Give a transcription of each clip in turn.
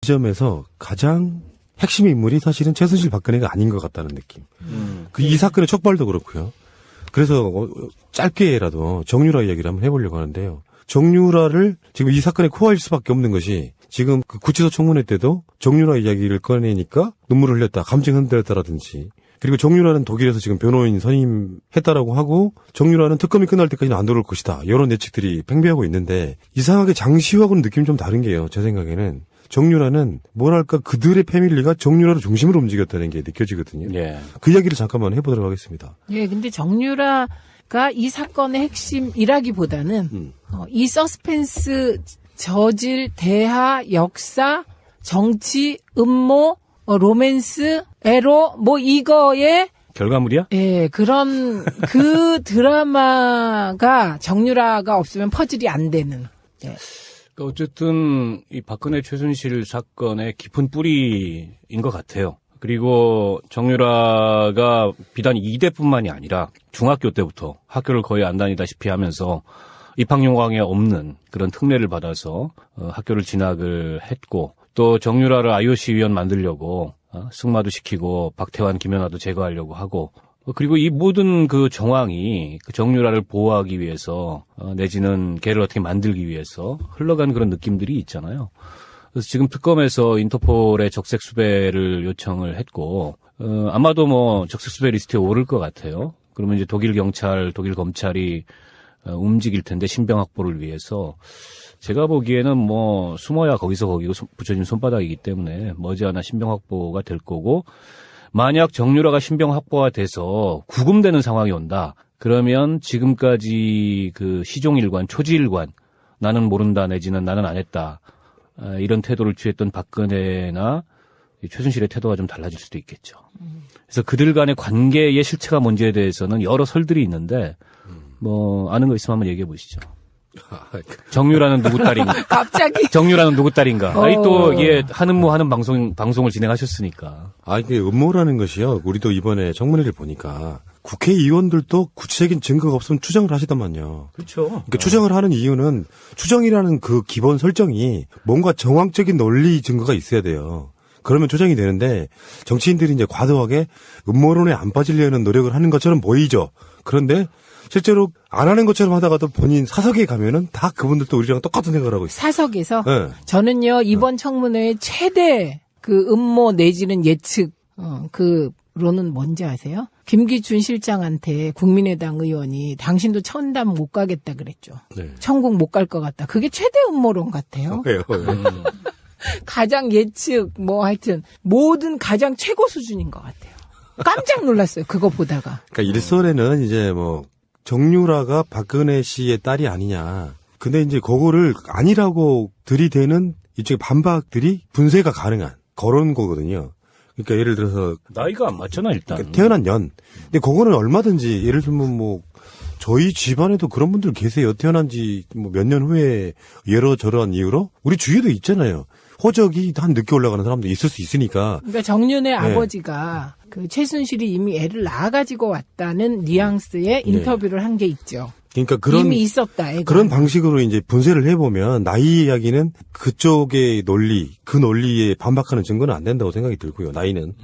지점에서 가장 핵심 인물이 사실은 최순실 박근혜가 아닌 것 같다는 느낌. 이 사건의 촉발도 그렇고요. 그래서 짧게라도 정유라 이야기를 한번 해보려고 하는데요. 정유라를 지금 이 사건의 코어일 수밖에 없는 것이 지금 그 구치소 청문회 때도 정유라 이야기를 꺼내니까 눈물을 흘렸다, 감정 흔들렸다라든지, 그리고 정유라는 독일에서 지금 변호인 선임했다라고 하고 정유라는 특검이 끝날 때까지는 안 들어올 것이다, 이런 예측들이 팽배하고 있는데 이상하게 장시호하고는 느낌이 좀 다른 게요. 제 생각에는 정유라는 뭐랄까 그들의 패밀리가 정유라를 중심으로 움직였다는 게 느껴지거든요. 예. 그 이야기를 잠깐만 해보도록 하겠습니다. 예, 근데 정유라가 이 사건의 핵심이라기보다는 이 서스펜스 저질, 대하, 역사, 정치, 음모, 로맨스, 에로, 뭐 이거에 결과물이야? 예, 그런 그 드라마가 정유라가 없으면 퍼즐이 안 되는. 예. 어쨌든 이 박근혜 최순실 사건의 깊은 뿌리인 것 같아요. 그리고 정유라가 비단 2대뿐만이 아니라 중학교 때부터 학교를 거의 안 다니다시피 하면서 입학요강에 없는 그런 특례를 받아서 학교를 진학을 했고, 또 정유라를 IOC 위원 만들려고 승마도 시키고 박태환, 김연아도 제거하려고 하고, 그리고 이 모든 그 정황이 그 정유라를 보호하기 위해서 내지는 걔를 어떻게 만들기 위해서 흘러간 그런 느낌들이 있잖아요. 그래서 지금 특검에서 인터폴의 적색 수배를 요청을 했고, 아마도 뭐 적색 수배 리스트에 오를 것 같아요. 그러면 이제 독일 경찰, 독일 검찰이 움직일 텐데, 신병 확보를 위해서. 제가 보기에는 뭐 숨어야 거기서 거기고 붙여진 손바닥이기 때문에 머지않아 신병 확보가 될 거고, 만약 정유라가 신병 확보가 돼서 구금되는 상황이 온다, 그러면 지금까지 그 시종일관, 초지일관, 나는 모른다 내지는 나는 안 했다, 이런 태도를 취했던 박근혜나 최순실의 태도가 좀 달라질 수도 있겠죠. 그래서 그들 간의 관계의 실체가 뭔지에 대해서는 여러 설들이 있는데, 뭐 아는 거 있으면 한번 얘기해 보시죠. 정유라는 누구 딸인가? 갑자기. 정유라는 누구 딸인가? 아니 또 이게 하는 방송을 진행하셨으니까. 이게 음모라는 것이요. 우리도 이번에 청문회를 보니까 국회의원들도 구체적인 증거가 없으면 추정을 하시더만요. 그렇죠. 그러니까 추정을 하는 이유는 추정이라는 그 기본 설정이 뭔가 정황적인 논리 증거가 있어야 돼요. 그러면 추정이 되는데, 정치인들이 이제 과도하게 음모론에 안 빠지려는 노력을 하는 것처럼 보이죠. 그런데 실제로 안 하는 것처럼 하다가도 본인 사석에 가면은 다 그분들도 우리랑 똑같은 생각을 하고 있어요. 사석에서? 네. 저는요, 이번 청문회의 최대 그 음모 내지는 예측, 그로는 뭔지 아세요? 김기춘 실장한테 국민의당 의원이 당신도 천담 못 가겠다 그랬죠. 네. 천국 못 갈 것 같다. 그게 최대 음모론 같아요. 왜요? 가장 예측, 뭐 하여튼, 모든 가장 최고 수준인 것 같아요. 깜짝 놀랐어요. 그거 보다가. 그러니까 일설에는 이제 뭐, 정유라가 박근혜 씨의 딸이 아니냐. 근데 이제 그거를 아니라고 들이대는 이쪽의 반박들이 분쇄가 가능한 그런 거거든요. 그러니까 예를 들어서 나이가 안 맞잖아 일단. 그러니까 태어난 년. 근데 그거는 얼마든지 예를 들면 뭐 저희 집안에도 그런 분들 계세요. 태어난 지 뭐 몇 년 후에 여러저러한 이유로 우리 주위에도 있잖아요. 호적이 한 늦게 올라가는 사람도 있을 수 있으니까. 그러니까 정윤의 아버지가 그 최순실이 이미 애를 낳아가지고 왔다는 뉘앙스의 인터뷰를 한 게 있죠. 그러니까 그런 이미 있었다. 애가. 그런 방식으로 이제 분쇄를 해보면 나이 이야기는 그쪽의 논리, 그 논리에 반박하는 증거는 안 된다고 생각이 들고요. 나이는.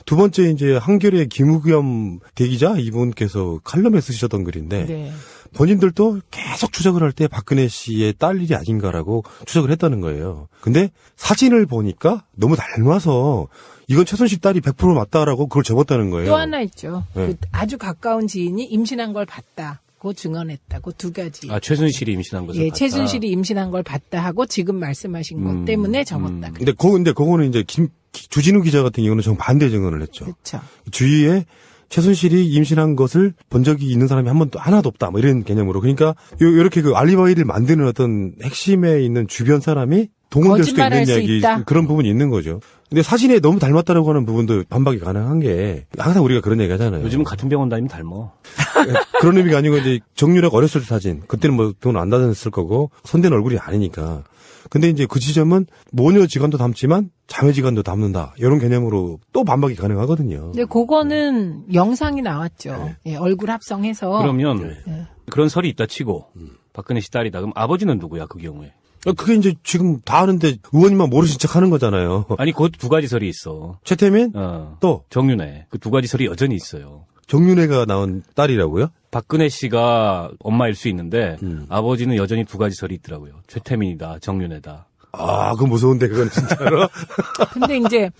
두 번째 이제 한겨레 김우겸 대기자 이분께서 칼럼에 쓰셨던 글인데. 네. 본인들도 계속 추적을 할 때 박근혜 씨의 딸 일이 아닌가라고 추적을 했다는 거예요. 근데 사진을 보니까 너무 닮아서 이건 최순실 딸이 100% 맞다라고 그걸 접었다는 거예요. 또 하나 있죠. 네. 그 아주 가까운 지인이 임신한 걸 봤다고 증언했다. 그 두 가지. 아, 최순실이 임신한 것을 봤다. 최순실이 임신한 걸 봤다 하고 지금 말씀하신 것 때문에 접었다. 근데 그거는 이제 주진우 기자 같은 경우는 정반대 증언을 했죠. 그렇죠. 주위에 최순실이 임신한 것을 본 적이 있는 사람이 한 번도 하나도 없다, 뭐 이런 개념으로. 그러니까 이렇게 그 알리바이를 만드는 어떤 핵심에 있는 주변 사람이 동원될 수도 있는 이야기, 그런 부분이 있는 거죠. 근데 사진에 너무 닮았다라고 하는 부분도 반박이 가능한 게 항상 우리가 그런 얘기 하잖아요. 요즘은 같은 병원 다니면 닮어. 그런 의미가 아니고 이제 정유라가 어렸을 때 사진, 그때는 뭐 돈 안 다녔을 거고 손댄 얼굴이 아니니까. 근데 이제 그 지점은 모녀 지간도 닮지만 자매 지간도 닮는다, 이런 개념으로 또 반박이 가능하거든요. 근데 그거는 영상이 나왔죠. 네. 얼굴 합성해서. 그러면 그런 설이 있다 치고 박근혜 씨 딸이다. 그럼 아버지는 누구야 그 경우에? 그게 이제 지금 다 아는데 의원님만 모르신 척 하는 거잖아요. 아니, 그것도 두 가지 설이 있어. 최태민? 또 정윤회. 그 두 가지 설이 여전히 있어요. 정윤회가 낳은 딸이라고요? 박근혜 씨가 엄마일 수 있는데 아버지는 여전히 두 가지 설이 있더라고요. 최태민이다, 정윤회다. 아, 그거 무서운데 그건 진짜로. 근데 이제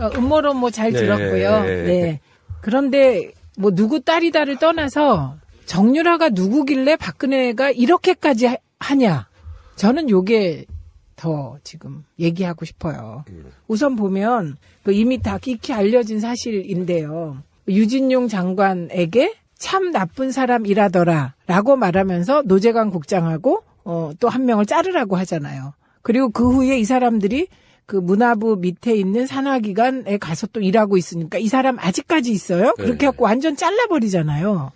음모론 뭐 잘 네. 들었고요. 네. 그런데 뭐 누구 딸이다를 떠나서 정유라가 누구길래 박근혜가 이렇게까지 하냐? 저는 요게 더 지금 얘기하고 싶어요. 우선 보면 그 이미 다 익히 알려진 사실인데요. 유진용 장관에게 참 나쁜 사람이라더라라고 말하면서 노재관 국장하고 또 한 명을 자르라고 하잖아요. 그리고 그 후에 이 사람들이 그 문화부 밑에 있는 산하기관에 가서 또 일하고 있으니까 이 사람 아직까지 있어요? 그렇게 갖고 완전 잘라버리잖아요.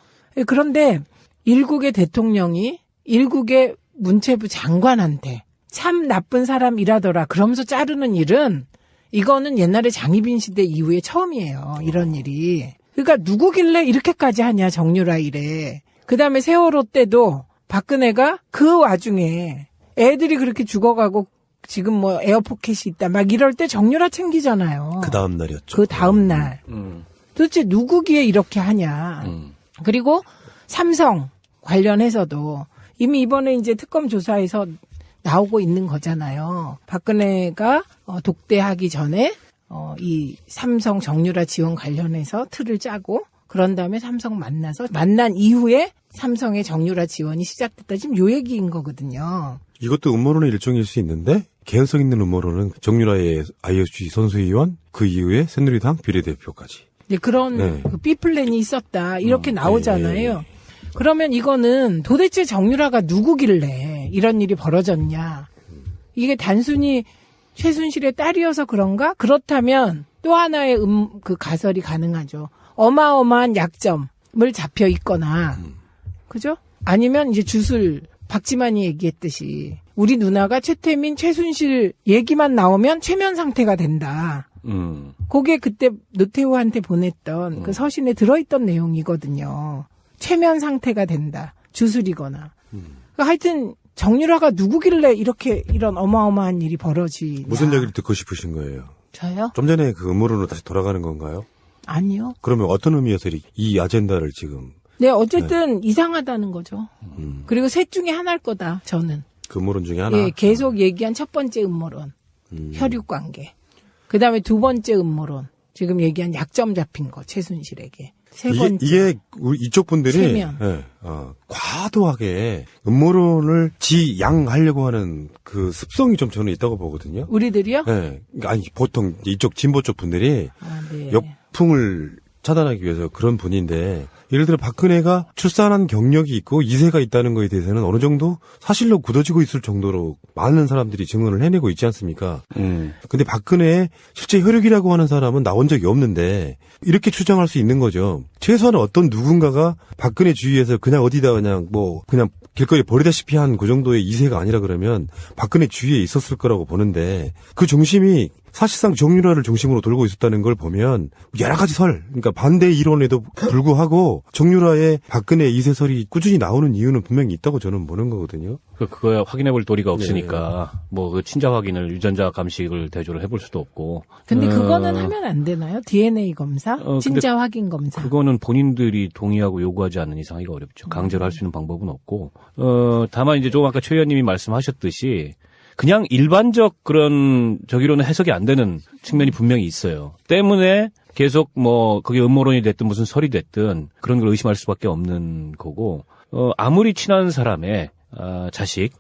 그런데 일국의 대통령이 일국의 문체부 장관한테 참 나쁜 사람이라더라 그러면서 자르는 일은 이거는 옛날에 장희빈 시대 이후에 처음이에요. 이런 일이. 그러니까 누구길래 이렇게까지 하냐 정유라 일에. 그다음에 세월호 때도 박근혜가 그 와중에 애들이 그렇게 죽어가고 지금 뭐 에어포켓이 있다 막 이럴 때 정유라 챙기잖아요. 그 다음 날이었죠. 그 다음 날. 도대체 누구기에 이렇게 하냐. 그리고 삼성 관련해서도 이미 이번에 이제 특검 조사에서 나오고 있는 거잖아요. 박근혜가 독대하기 전에 이 삼성 정유라 지원 관련해서 틀을 짜고 그런 다음에 삼성 만난 이후에 삼성의 정유라 지원이 시작됐다. 지금 요 얘기인 거거든요. 이것도 음모론의 일종일 수 있는데 개연성 있는 음모론은 정유라의 IOC 선수위원 그 이후에 새누리당 비례대표까지. 네, 그런 그 B플랜이 있었다. 이렇게 나오잖아요. 그러면 이거는 도대체 정유라가 누구길래 이런 일이 벌어졌냐. 이게 단순히 최순실의 딸이어서 그런가? 그렇다면 또 하나의 그 가설이 가능하죠. 어마어마한 약점을 잡혀 있거나, 그죠? 아니면 이제 주술, 박지만이 얘기했듯이 우리 누나가 최태민, 최순실 얘기만 나오면 최면 상태가 된다. 그게 그때 노태우한테 보냈던 그 서신에 들어있던 내용이거든요. 최면 상태가 된다. 주술이거나. 그러니까 하여튼 정유라가 누구길래 이런 어마어마한 일이 벌어지냐. 무슨 얘기를 듣고 싶으신 거예요? 저요? 좀 전에 그 음모론으로 다시 돌아가는 건가요? 아니요. 그러면 어떤 의미에서 이 아젠다를 지금? 네, 어쨌든 이상하다는 거죠. 그리고 셋 중에 하나일 거다, 저는. 그 음모론 중에 하나? 예, 계속 얘기한 첫 번째 음모론. 혈육관계. 그 다음에 두 번째 음모론. 지금 얘기한 약점 잡힌 거, 최순실에게. 세 번째. 이게 이쪽 분들이 체면. 과도하게 음모론을 지양하려고 하는 그 습성이 좀 저는 있다고 보거든요. 우리들이요? 네. 아니 보통 이쪽 진보 쪽 분들이 네. 역풍을 차단하기 위해서 그런 분인데 예를 들어 박근혜가 출산한 경력이 있고 이세가 있다는 거에 대해서는 어느 정도 사실로 굳어지고 있을 정도로 많은 사람들이 증언을 해내고 있지 않습니까? 근데 박근혜의 실제 혈육이라고 하는 사람은 나온 적이 없는데 이렇게 추정할 수 있는 거죠. 최소한 어떤 누군가가 박근혜 주위에서 그냥 어디다 그냥 길거리 버리다시피 한 그 정도의 이세가 아니라 그러면 박근혜 주위에 있었을 거라고 보는데 그 중심이 사실상 정유라를 중심으로 돌고 있었다는 걸 보면 여러 가지 그러니까 반대 이론에도 불구하고 정유라의 박근혜 이세설이 꾸준히 나오는 이유는 분명히 있다고 저는 보는 거거든요. 그거야 확인해 볼 도리가 없으니까 뭐 그 친자 확인을 유전자 감식을 대조를 해볼 수도 없고. 근데 그거는 하면 안 되나요? DNA 검사? 친자 확인 검사? 그거는 본인들이 동의하고 요구하지 않는 이상 하기가 어렵죠. 강제로 할 수 있는 방법은 없고. 다만 이제 좀 아까 최 의원님이 말씀하셨듯이 그냥 일반적 그런 저기로는 해석이 안 되는 측면이 분명히 있어요. 때문에 계속 뭐 그게 음모론이 됐든 무슨 설이 됐든 그런 걸 의심할 수밖에 없는 거고 아무리 친한 사람의 자식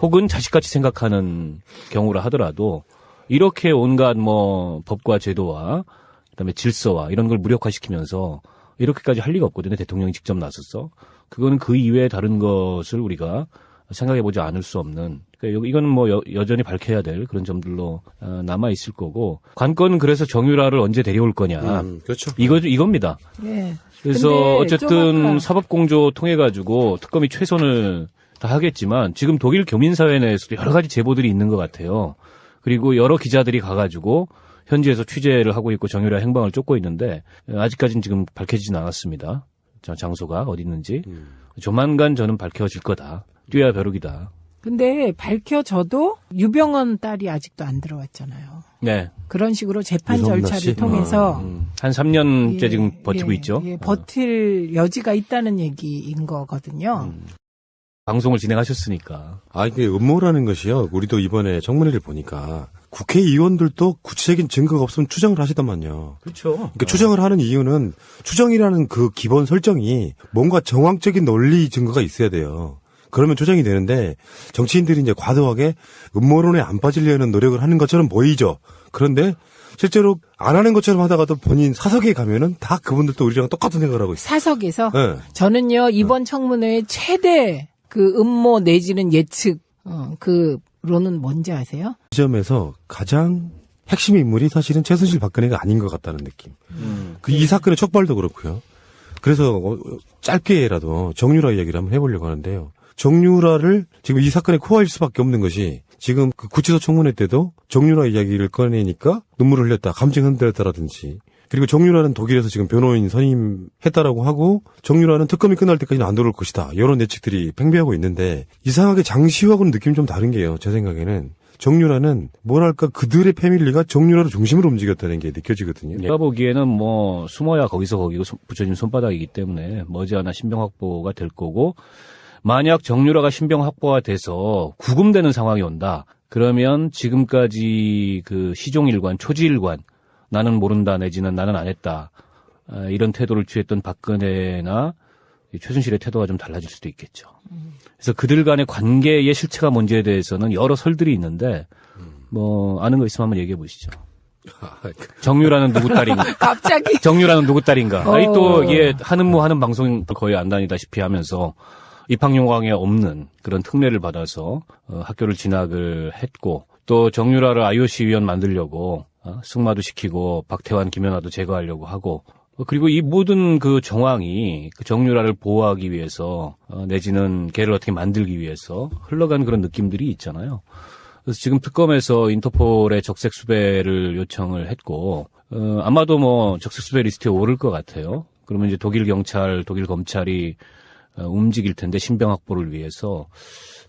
혹은 자식같이 생각하는 경우라 하더라도 이렇게 온갖 뭐 법과 제도와 그다음에 질서와 이런 걸 무력화시키면서 이렇게까지 할 리가 없거든요. 대통령이 직접 나서서. 그거는 그 이외에 다른 것을 우리가 생각해보지 않을 수 없는, 그러니까 이건 뭐 여전히 밝혀야 될 그런 점들로 남아 있을 거고, 관건은 그래서 정유라를 언제 데려올 거냐, 그렇죠. 이겁니다. 네. 그래서 어쨌든 사법공조 통해 가지고 특검이 최선을 다하겠지만 지금 독일 교민사회 내에서도 여러 가지 제보들이 있는 것 같아요. 그리고 여러 기자들이 가가지고 현지에서 취재를 하고 있고 정유라 행방을 쫓고 있는데 아직까지는 지금 밝혀지진 않았습니다. 장소가 어디 있는지. 조만간 저는 밝혀질 거다. 뛰어야 벼룩이다. 근데 밝혀져도 유병헌 딸이 아직도 안 들어왔잖아요. 네. 그런 식으로 재판 유성나 절차를 씨? 통해서 한 3년째 지금 버티고 예, 있죠. 예, 버틸 여지가 있다는 얘기인 거거든요. 방송을 진행하셨으니까. 이게 음모라는 것이요. 우리도 이번에 청문회를 보니까 국회의원들도 구체적인 증거가 없으면 추정을 하시더만요. 그렇죠. 그러니까 추정을 하는 이유는 추정이라는 그 기본 설정이 뭔가 정황적인 논리 증거가 있어야 돼요. 그러면 추정이 되는데 정치인들이 이제 과도하게 음모론에 안 빠지려는 노력을 하는 것처럼 보이죠. 그런데 실제로 안 하는 것처럼 하다가도 본인 사석에 가면은 다 그분들도 우리랑 똑같은 생각을 하고 있어요. 사석에서 네. 저는요 이번 청문회의 최대 그 음모 내지는 예측 그로는 뭔지 아세요? 이 점에서 가장 핵심 인물이 사실은 최순실 박근혜가 아닌 것 같다는 느낌. 이 사건의 촉발도 그렇고요. 그래서 짧게라도 정유라 이야기를 한번 해보려고 하는데요. 정유라를 지금 이 사건의 코어일 수밖에 없는 것이 지금 그 구치소 청문회 때도 정유라 이야기를 꺼내니까 눈물을 흘렸다, 감정 흔들렸다라든지, 그리고 정유라는 독일에서 지금 변호인 선임했다라고 하고 정유라는 특검이 끝날 때까지는 안 들어올 것이다, 이런 예측들이 팽배하고 있는데 이상하게 장시호하고는 느낌이 좀 다른 게요. 제 생각에는 정유라는 뭐랄까 그들의 패밀리가 정유라를 중심으로 움직였다는 게 느껴지거든요. 제가 보기에는 뭐 숨어야 거기서 거기고 붙여진 손바닥이기 때문에 머지않아 신병 확보가 될 거고, 만약 정유라가 신병 확보가 돼서 구금되는 상황이 온다. 그러면 지금까지 그 시종일관, 초지일관, 나는 모른다 내지는 나는 안 했다, 이런 태도를 취했던 박근혜나 최순실의 태도가 좀 달라질 수도 있겠죠. 그래서 그들 간의 관계의 실체가 뭔지에 대해서는 여러 설들이 있는데 뭐 아는 거 있으면 한번 얘기해 보시죠. 정유라는 누구 딸인가? 갑자기 정유라는 누구 딸인가? 아니 또 이게 하는 방송 거의 안 다니다시피 하면서 입학용광에 없는 그런 특례를 받아서 학교를 진학을 했고, 또 정유라를 IOC 위원 만들려고 승마도 시키고 박태환, 김연아도 제거하려고 하고, 그리고 이 모든 그 정황이 그 정유라를 보호하기 위해서 내지는 걔를 어떻게 만들기 위해서 흘러간 그런 느낌들이 있잖아요. 그래서 지금 특검에서 인터폴의 적색 수배를 요청을 했고, 아마도 뭐 적색 수배 리스트에 오를 것 같아요. 그러면 이제 독일 경찰, 독일 검찰이 움직일 텐데 신병 확보를 위해서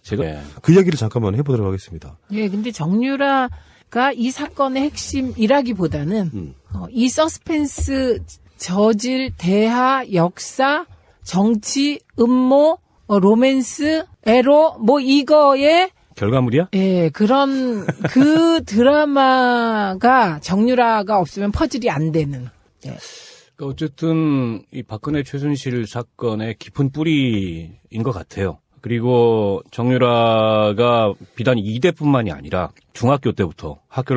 제가 그 이야기를 잠깐만 해보도록 하겠습니다. 예, 근데 정유라가 이 사건의 핵심이라기보다는 이 서스펜스 저질 대하 역사 정치 음모 로맨스 에로 뭐 이거에 결과물이야? 예, 그런 그 드라마가 정유라가 없으면 퍼즐이 안 되는. 예. 그러니까 어쨌든 이 박근혜 최순실 사건의 깊은 뿌리인 것 같아요. 그리고 정유라가 비단 이대뿐만이 아니라 중학교 때부터 학교를